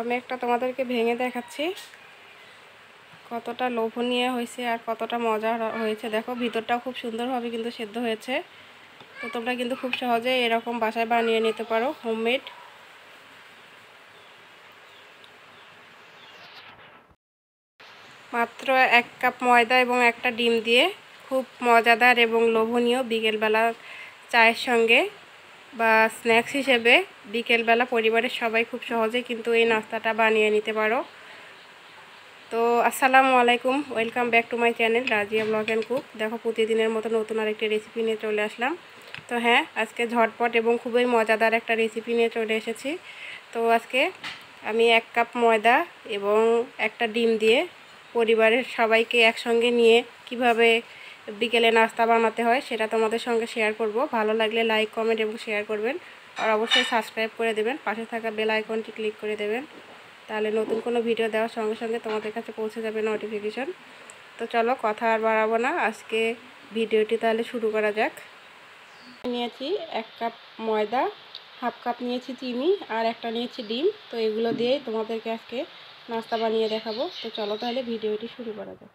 আমি একটা তোমাদেরকে ভেঙে দেখাচ্ছি কতটা লোভনীয় হয়েছে আর কতটা মজা হয়েছে। দেখো ভিতরটাও খুব সুন্দরভাবে কিন্তু সেদ্ধ হয়েছে। তো তোমরা কিন্তু খুব সহজে এরকম বাসায় বানিয়ে নিতে পারো হোমমেড। মাত্র 1 কাপ ময়দা এবং একটা ডিম দিয়ে খুব মজাদার এবং লোভনীয় বিকেলবেলা চায়ের সঙ্গে বা স্ন্যাক্স হিসেবে বিকেলবেলা পরিবারের সবাই খুব সহজে কিন্তু এই নাস্তাটা বানিয়ে নিতে পারো। তো আসসালামু আলাইকুম, welcome back to my channel Razia blog and cook. দেখো প্রতিদিনের মতো নতুন আরেকটি রেসিপি নিয়ে চলে আসলাম। তো হ্যাঁ, আজকে ঝটপট এবং খুবই মজাদার একটা রেসিপি নিয়ে চলে এসেছি। তো আজকে আমি 1 কাপ ময়দা এবং একটা ডিম দিয়ে পরিবারের সবাইকে একসঙ্গে নিয়ে কিভাবে বিকেলে নাস্তা বানাতে হয় সেটা তোমাদের সঙ্গে শেয়ার করব। ভালো লাগলে লাইক, কমেন্ট এবং শেয়ার করবেন আর অবশ্যই সাবস্ক্রাইব করে দেবেন। পাশে থাকা বেল আইকনটি ক্লিক করে দেবেন, তাহলে নতুন কোনো ভিডিও দেওয়ার সঙ্গে সঙ্গে তোমাদের কাছে পৌঁছে যাবে নোটিফিকেশন। তো চলো কথা আর বাড়াবো না, আজকে ভিডিওটি তাহলে শুরু করা যাক। নিয়েছি 1 কাপ ময়দা, হাফ কাপ নিয়েছি চিনি আর একটা নিয়েছি ডিম। তো এগুলো দিয়েই তোমাদেরকে আজকে নাস্তা বানিয়ে দেখাবো। তো চলো তাহলে ভিডিওটি শুরু করা যাক।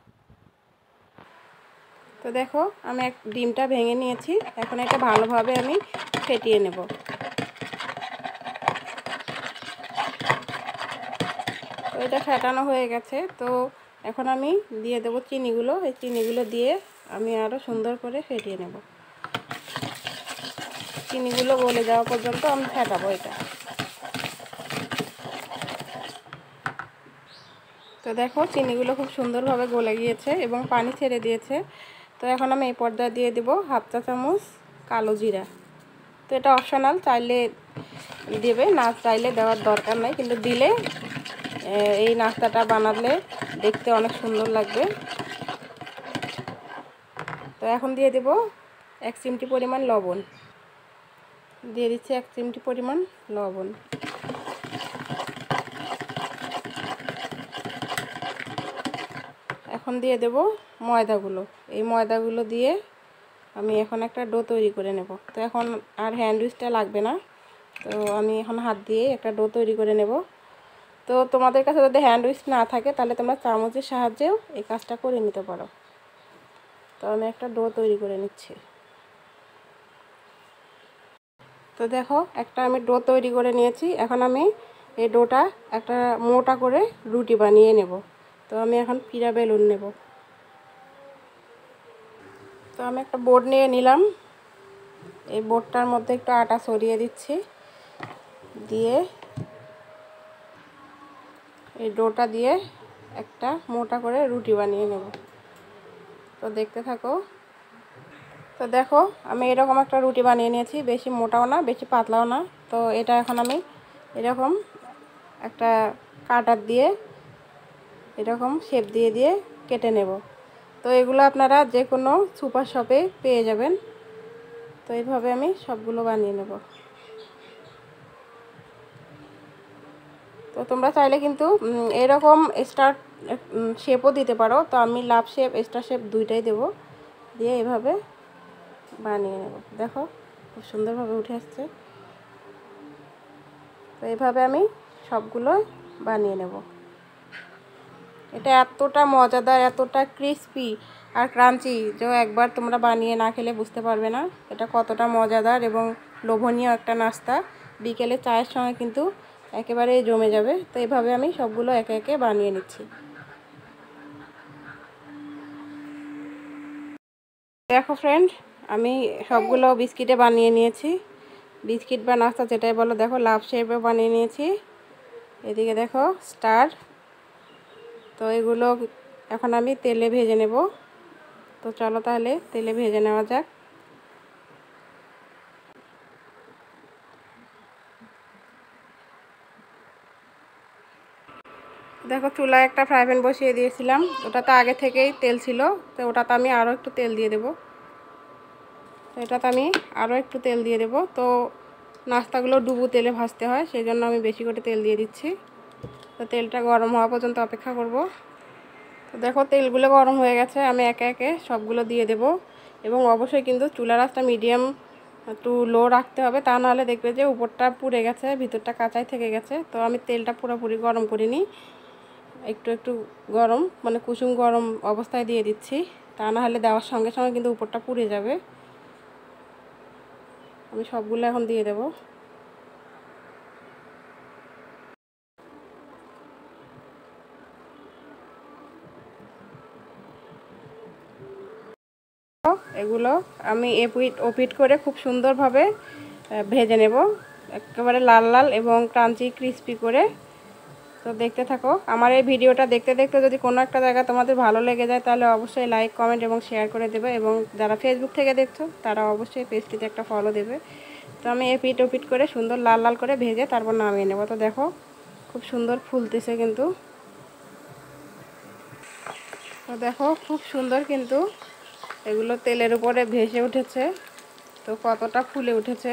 তো দেখো আমি ডিমটা ভেঙে নিয়েছি, এখন এটা ভালোভাবে আমি ফেটিয়ে নেব। তো এটা ফেটানো হয়ে গেছে। তো এখন আমি দিয়ে দেবো চিনিগুলো। এই চিনিগুলো দিয়ে আমি আরও সুন্দর করে ফেটিয়ে নেব। চিনিগুলো গলে যাওয়া পর্যন্ত আমি ফেটাবো এটা। তো দেখো চিনিগুলো খুব সুন্দরভাবে গলে গিয়েছে এবং পানি ছেড়ে দিয়েছে। তো এখন আমি এই পর্যায়ে দিয়ে দেবো হাফ চা চামচ কালো জিরা। তো এটা অপশনাল, চাইলে দেবে, না চাইলে দেওয়ার দরকার নাই, কিন্তু দিলে এই নাস্তাটা বানালে দেখতে অনেক সুন্দর লাগবে। তো এখন দিয়ে দেব 1 চিমটি পরিমাণ লবণ। দিয়ে দিচ্ছি 1 চিমটি পরিমাণ লবণ। এখন দিয়ে দেব ময়দাগুলো। এই ময়দাগুলো দিয়ে আমি এখন একটা ডো তৈরি করে নেব। তো এখন আর হ্যান্ড উইচটা লাগবে না, তো আমি এখন হাত দিয়ে একটা ডো তৈরি করে নেব। তো তোমাদের কাছে যদি হ্যান্ড উইচ না থাকে তাহলে তোমরা চামচের সাহায্যেও এই কাজটা করে নিতে পারো। তো আমি একটা ডো তৈরি করে নিচ্ছি। তো দেখো একটা আমি ডো তৈরি করে নিয়েছি। এখন আমি এই ডোটা একটা মোটা করে রুটি বানিয়ে নেব। তো আমি এখন পিঠা বেলুন নেব। তো আমি একটা বোর্ড নিয়ে নিলাম। এই বোর্ডটার মধ্যে একটু আটা ছড়িয়ে দিচ্ছি, দিয়ে এই ডোটা দিয়ে একটা মোটা করে রুটি বানিয়ে নেব। তো দেখতে থাকো। তো দেখো আমি এরকম একটা রুটি বানিয়ে নিয়েছি, বেশি মোটাও না বেশি পাতলাও না। তো এটা এখন আমি এরকম একটা কাটার দিয়ে এরকম শেপ দিয়ে দিয়ে কেটে নেব। তো এগুলো আপনারা যে কোনো সুপার শপে পেয়ে যাবেন। তো এইভাবে আমি সবগুলো বানিয়ে নেব। তো তোমরা চাইলে কিন্তু এরকম স্টার শেপও দিতে পারো। তো আমি লাভ শেপ, স্টার শেপ দুইটাই দেব, দিয়ে এভাবে বানিয়ে নেব। দেখো খুব সুন্দরভাবে উঠে আসছে। তো এইভাবে আমি সবগুলো বানিয়ে নেব। এটা এতটা মজাদার, এতটা ক্রিস্পি আর ক্রাঞ্চি যে একবার তোমরা বানিয়ে না খেলে বুঝতে পারবে না এটা কতটা মজাদার এবং লোভনীয় একটা নাস্তা। বিকেলে চায়ের সঙ্গে কিন্তু একেবারে জমে যাবে। তো এইভাবে আমি সবগুলো একে একে বানিয়ে নিচ্ছি। দেখো ফ্রেন্ড, আমি সবগুলো বিস্কিটে বানিয়ে নিয়েছি। বিস্কিট বা নাস্তা যেটাই বলো, দেখো লাভ শেপে বানিয়ে নিয়েছি। এদিকে দেখো স্টার। তো এগুলো এখন আমি তেলে ভেজে নেব। তো চলো তাহলে তেলে ভেজে নেওয়া যাক। দেখো চুলায় একটা ফ্রাই প্যান বসিয়ে দিয়েছিলাম, ওটাতে আগে থেকেই তেল ছিল। তো ওটাতে আমি আরও একটু তেল দিয়ে দেব। তো এটাতে আমি আরও একটু তেল দিয়ে দেব। তো নাস্তাগুলো ডুবো তেলে ভাজতে হয়, সেই জন্য আমি বেশি করে তেল দিয়ে দিচ্ছি। তো তেলটা গরম হওয়া পর্যন্ত অপেক্ষা করব। তো দেখো তেলগুলো গরম হয়ে গেছে, আমি একে একে সবগুলো দিয়ে দেব। এবং অবশ্যই কিন্তু চুলার আঁচটা মিডিয়াম একটু লো রাখতে হবে, তা নাহলে দেখবে যে উপরটা পুড়ে গেছে, ভিতরটা কাঁচাই থেকে গেছে। তো আমি তেলটা পুরোপুরি গরম করিনি, একটু একটু গরম মানে কুসুম গরম অবস্থায় দিয়ে দিচ্ছি, তা নাহলে দেওয়ার সঙ্গে সঙ্গে কিন্তু উপরটা পুড়ে যাবে। আমি সবগুলো এখন দিয়ে দেব। এগুলো আমি এপিট ওপিট করে খুব সুন্দরভাবে ভেজে নেব, একেবারে লাল লাল এবং ক্রাঞ্চি ক্রিস্পি করে। তো দেখতে থাকো আমার এই ভিডিওটা। দেখতে দেখতে যদি কোনো একটা জায়গা তোমাদের ভালো লেগে যায় তাহলে অবশ্যই লাইক কমেন্ট এবং শেয়ার করে দেবে, এবং যারা ফেসবুক থেকে দেখছো তারা অবশ্যই পেজটিতে একটা ফলো দেবে। তো আমি এপিট ওপিট করে সুন্দর লাল লাল করে ভেজে তারপর নামিয়ে নেব। তো দেখো খুব সুন্দর ফুলতেছে কিন্তু। তো দেখো খুব সুন্দর কিন্তু এগুলো তেলের উপরে ভেসে উঠেছে। তো কতটা ফুলে উঠেছে।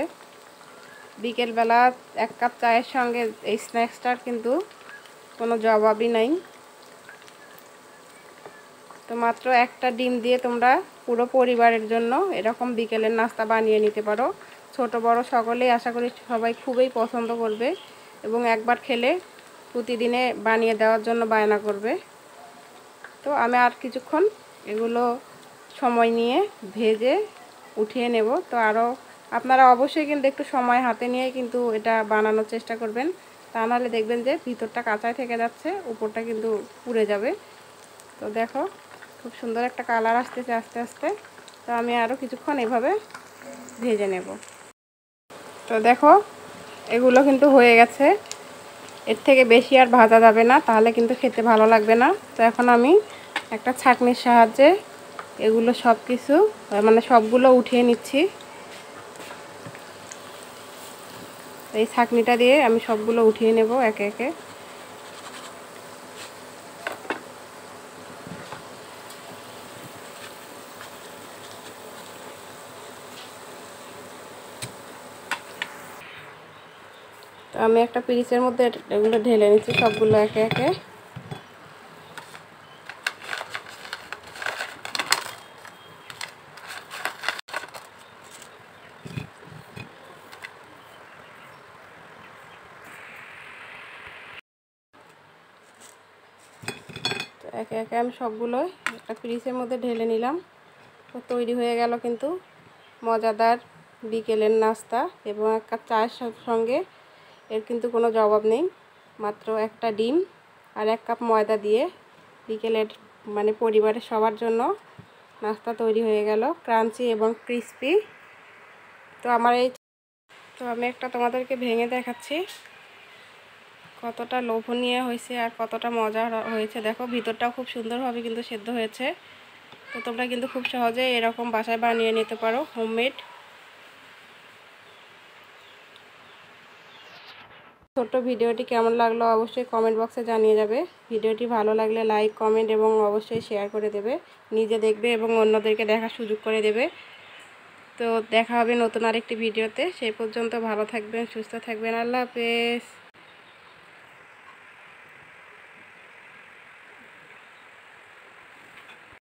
বিকেলবেলা 1 কাপ চায়ের সঙ্গে এই স্ন্যাক্সটার কিন্তু কোনো জবাবই নাই। তো মাত্র একটা ডিম দিয়ে তোমরা পুরো পরিবারের জন্য এরকম বিকেলের নাস্তা বানিয়ে নিতে পারো। ছোট বড় সকলেই আশা করি সবাই খুবই পছন্দ করবে, এবং একবার খেলে প্রতিদিনে বানিয়ে দেওয়ার জন্য বায়না করবে। তো আমি আর কিছুক্ষণ এগুলো সময় নিয়ে ভেজে উঠিয়ে নেব। তো আরও আপনারা অবশ্যই কিন্তু একটু সময় হাতে নিয়ে কিন্তু এটা বানানোর চেষ্টা করবেন, তা নাহলে দেখবেন যে ভিতরটা কাঁচাই থেকে যাচ্ছে, উপরটা কিন্তু পুড়ে যাবে। তো দেখো খুব সুন্দর একটা কালার আসতেছে আস্তে আস্তে। তো আমি আরও কিছুক্ষণ এভাবে ভেজে নেব। তো দেখো এগুলো কিন্তু হয়ে গেছে, এর থেকে বেশি আর ভাজা যাবে না, তাহলে কিন্তু খেতে ভালো লাগবে না। তো এখন আমি একটা ছাঁকনির সাহায্যে এগুলো সব কিছু মানে সবগুলো উঠিয়ে নিচ্ছি। এই ছাঁকনিটা দিয়ে আমি সবগুলো উঠিয়ে নেব একে একে। তো আমি একটা পিরিচের মধ্যে এগুলো ঢেলে নিচ্ছি সবগুলো একে একে। তো একে একে আমি সবগুলো একটা পিরিচের মধ্যে ঢেলে নিলাম। তো তৈরি হয়ে গেল কিন্তু মজাদার বিকেলের নাস্তা, এবং 1 কাপ চায়ের সঙ্গে এর কিন্তু কোনো জবাব নেই। মাত্র একটা ডিম আর 1 কাপ ময়দা দিয়ে বিকেলের মানে পরিবারের সবার জন্য নাস্তা তৈরি হয়ে গেল, ক্রাঞ্চি এবং ক্রিস্পি। তো আমি একটা তোমাদেরকে ভেঙে দেখাচ্ছি কতটা লোভনীয় হয়েছে আর কতটা মজা হয়েছে। দেখো ভিতরটাও খুব সুন্দরভাবে কিন্তু সেদ্ধ হয়েছে। তো তোমরা কিন্তু খুব সহজে এরকম বাসায় বানিয়ে নিতে পারো হোমমেড। ছোট্ট ভিডিওটি কেমন লাগলো অবশ্যই কমেন্ট বক্সে জানিয়ে যাবে। ভিডিওটি ভালো লাগলে লাইক কমেন্ট এবং অবশ্যই শেয়ার করে দেবে, নিজে দেখবে এবং অন্যদেরকে দেখার সুযোগ করে দেবে। তো দেখা হবে নতুন আরেকটি ভিডিওতে। সেই পর্যন্ত ভালো থাকবেন, সুস্থ থাকবেন। আল্লাহ হাফেজ।